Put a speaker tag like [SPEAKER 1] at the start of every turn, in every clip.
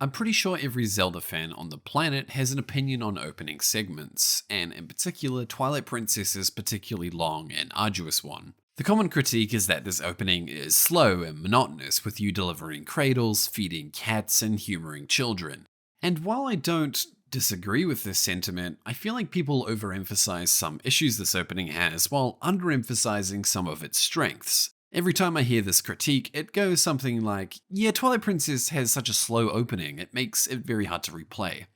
[SPEAKER 1] I'm pretty sure every Zelda fan on the planet has an opinion on opening segments, and in particular, Twilight Princess's particularly long and arduous one. The common critique is that this opening is slow and monotonous, with you delivering cradles, feeding cats, and humoring children. And while I don't disagree with this sentiment, I feel like people overemphasize some issues this opening has while underemphasizing some of its strengths. Every time I hear this critique, it goes something like, yeah, Twilight Princess has such a slow opening, it makes it very hard to replay.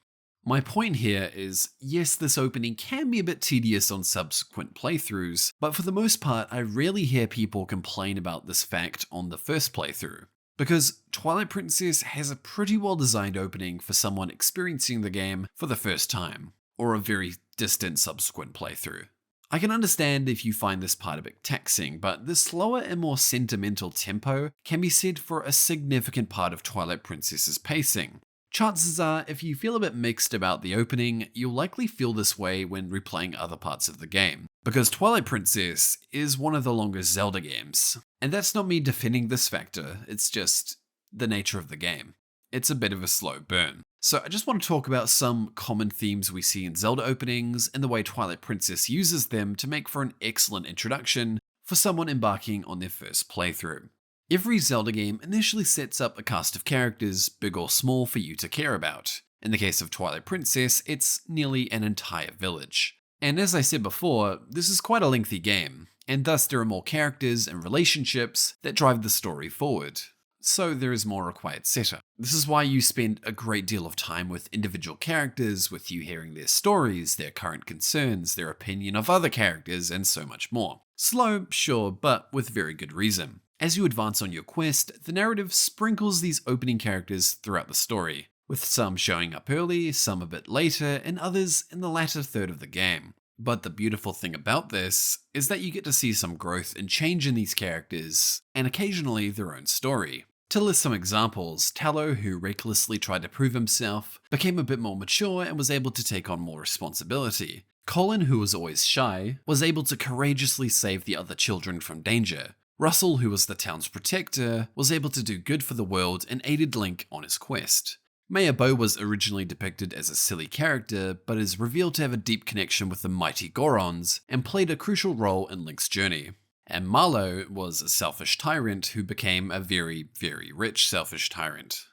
[SPEAKER 1] My point here is, yes, this opening can be a bit tedious on subsequent playthroughs, but for the most part, I rarely hear people complain about this fact on the first playthrough. Because Twilight Princess has a pretty well designed opening for someone experiencing the game for the first time, or a very distant subsequent playthrough. I can understand if you find this part a bit taxing, but the slower and more sentimental tempo can be said for a significant part of Twilight Princess's pacing. Chances are, if you feel a bit mixed about the opening, you'll likely feel this way when replaying other parts of the game, because Twilight Princess is one of the longest Zelda games. And that's not me defending this factor, it's just the nature of the game. It's a bit of a slow burn. So I just want to talk about some common themes we see in Zelda openings and the way Twilight Princess uses them to make for an excellent introduction for someone embarking on their first playthrough. Every Zelda game initially sets up a cast of characters, big or small, for you to care about. In the case of Twilight Princess, it's nearly an entire village. And as I said before, this is quite a lengthy game, and thus there are more characters and relationships that drive the story forward. So there is more required setup. This is why you spend a great deal of time with individual characters, with you hearing their stories, their current concerns, their opinion of other characters, and so much more. Slow, sure, but with very good reason. As you advance on your quest, the narrative sprinkles these opening characters throughout the story, with some showing up early, some a bit later, and others in the latter third of the game. But the beautiful thing about this is that you get to see some growth and change in these characters, and occasionally their own story. To list some examples, Tallow, who recklessly tried to prove himself, became a bit more mature and was able to take on more responsibility. Colin, who was always shy, was able to courageously save the other children from danger. Russell, who was the town's protector, was able to do good for the world and aided Link on his quest. Mayor Bo was originally depicted as a silly character, but is revealed to have a deep connection with the mighty Gorons and played a crucial role in Link's journey. And Marlowe was a selfish tyrant who became a very, very rich selfish tyrant.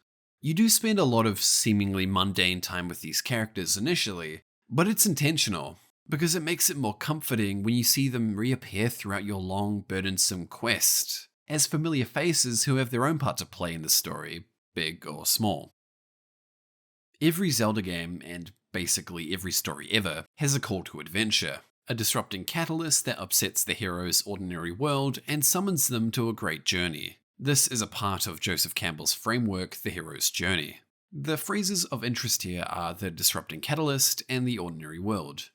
[SPEAKER 1] You do spend a lot of seemingly mundane time with these characters initially, but it's intentional, because it makes it more comforting when you see them reappear throughout your long, burdensome quest, as familiar faces who have their own part to play in the story, big or small. Every Zelda game, and basically every story ever, has a call to adventure. A disrupting catalyst that upsets the hero's ordinary world and summons them to a great journey. This is a part of Joseph Campbell's framework, The Hero's Journey. The phrases of interest here are the disrupting catalyst and the ordinary world.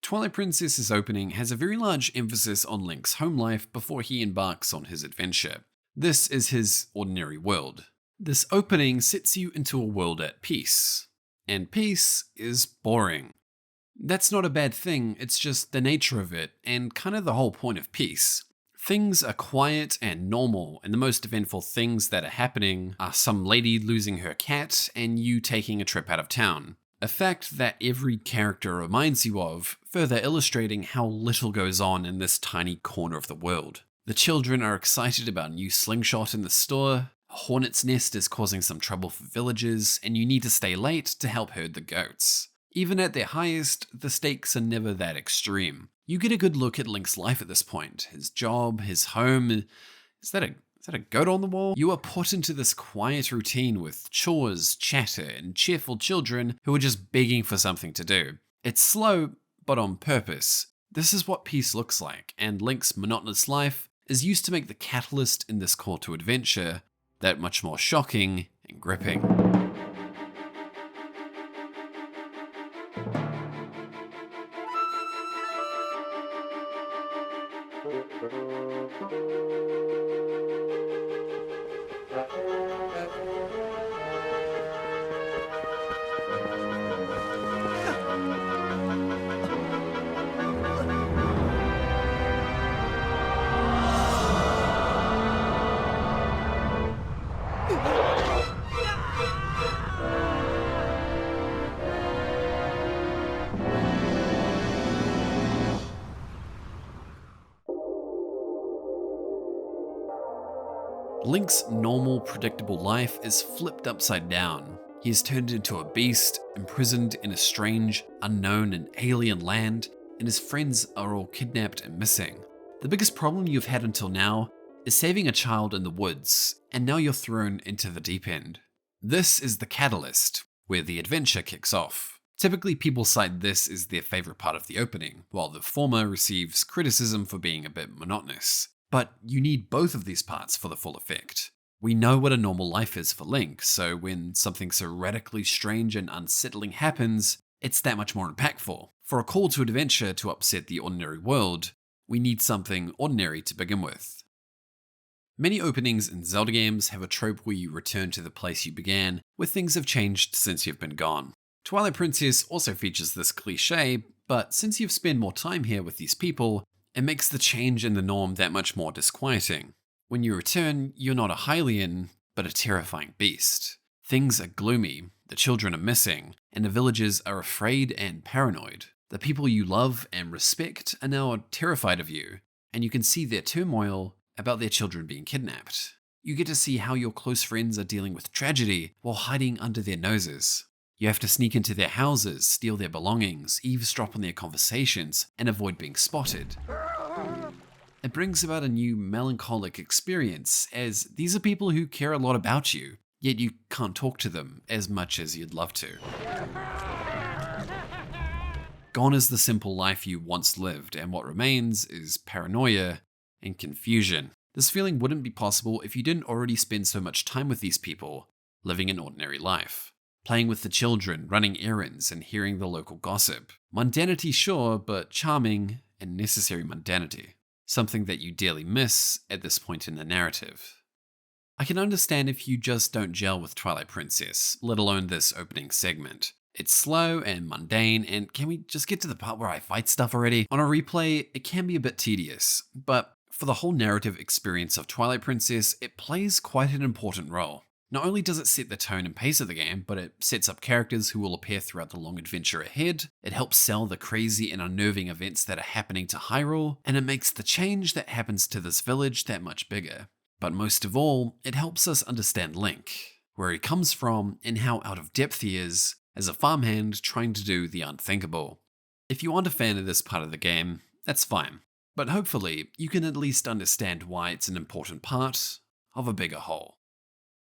[SPEAKER 1] Twilight Princess's opening has a very large emphasis on Link's home life before he embarks on his adventure. This is his ordinary world. This opening sets you into a world at peace. And peace is boring. That's not a bad thing, it's just the nature of it, and kind of the whole point of peace. Things are quiet and normal, and the most eventful things that are happening are some lady losing her cat and you taking a trip out of town. A fact that every character reminds you of, further illustrating how little goes on in this tiny corner of the world. The children are excited about a new slingshot in the store, a hornet's nest is causing some trouble for villagers, and you need to stay late to help herd the goats. Even at their highest, the stakes are never that extreme. You get a good look at Link's life at this point, his job, his home. Is that a goat on the wall? You are put into this quiet routine with chores, chatter, and cheerful children who are just begging for something to do. It's slow, but on purpose. This is what peace looks like, and Link's monotonous life is used to make the catalyst in this call to adventure that much more shocking and gripping. Link's normal, predictable life is flipped upside down. He is turned into a beast, imprisoned in a strange, unknown and alien land, and his friends are all kidnapped and missing. The biggest problem you've had until now is saving a child in the woods, and now you're thrown into the deep end. This is the catalyst, where the adventure kicks off. Typically, people cite this as their favorite part of the opening, while the former receives criticism for being a bit monotonous. But you need both of these parts for the full effect. We know what a normal life is for Link, so when something so radically strange and unsettling happens, it's that much more impactful. For a call to adventure to upset the ordinary world, we need something ordinary to begin with. Many openings in Zelda games have a trope where you return to the place you began, where things have changed since you've been gone. Twilight Princess also features this cliché, but since you've spent more time here with these people, it makes the change in the norm that much more disquieting. When you return, you're not a Hylian, but a terrifying beast. Things are gloomy, the children are missing, and the villagers are afraid and paranoid. The people you love and respect are now terrified of you, and you can see their turmoil about their children being kidnapped. You get to see how your close friends are dealing with tragedy while hiding under their noses. You have to sneak into their houses, steal their belongings, eavesdrop on their conversations, and avoid being spotted. It brings about a new melancholic experience, as these are people who care a lot about you, yet you can't talk to them as much as you'd love to. Gone is the simple life you once lived, and what remains is paranoia and confusion. This feeling wouldn't be possible if you didn't already spend so much time with these people, living an ordinary life. Playing with the children, running errands, and hearing the local gossip. Mundanity, sure, but charming and necessary mundanity. Something that you dearly miss at this point in the narrative. I can understand if you just don't gel with Twilight Princess, let alone this opening segment. It's slow and mundane, and can we just get to the part where I fight stuff already? On a replay, it can be a bit tedious, but for the whole narrative experience of Twilight Princess, it plays quite an important role. Not only does it set the tone and pace of the game, but it sets up characters who will appear throughout the long adventure ahead, it helps sell the crazy and unnerving events that are happening to Hyrule, and it makes the change that happens to this village that much bigger. But most of all, it helps us understand Link, where he comes from, and how out of depth he is, as a farmhand trying to do the unthinkable. If you aren't a fan of this part of the game, that's fine, but hopefully you can at least understand why it's an important part of a bigger whole.